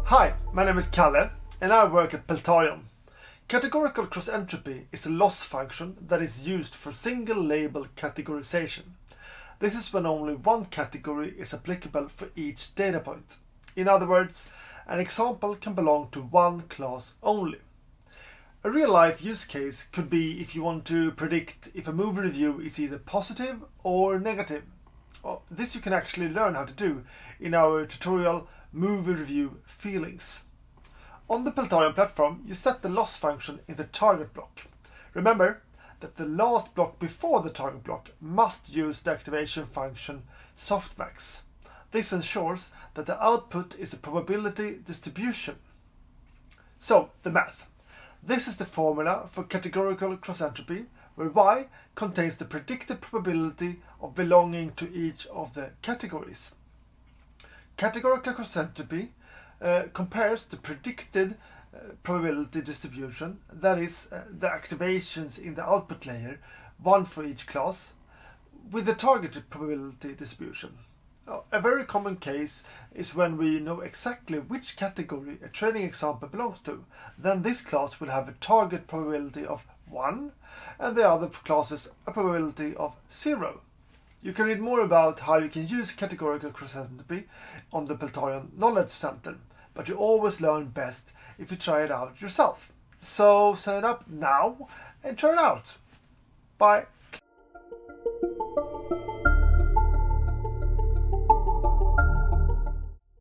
Hi, my name is Calle and I work at Peltarion. Categorical cross-entropy is a loss function that is used for single label categorization. This is when only one category is applicable for each data point. In other words, an example can belong to one class only. A real-life use case could be if you want to predict if a movie review is either positive or negative. This you can actually learn how to do in our tutorial Movie Review Feelings. On the Peltarion platform, you set the loss function in the target block. Remember that the last block before the target block must use the activation function softmax. This ensures that the output is a probability distribution. So, the math. This is the formula for categorical cross-entropy, where y contains the predicted probability of belonging to each of the categories. Categorical cross-entropy compares the predicted probability distribution, that is, the activations in the output layer, one for each class, with the targeted probability distribution. A very common case is when we know exactly which category a training example belongs to. Then this class will have a target probability of 1 and the other classes a probability of 0. You can read more about how you can use categorical cross-entropy on the Peltarion Knowledge Center, but you always learn best if you try it out yourself. So sign up now and try it out. Bye.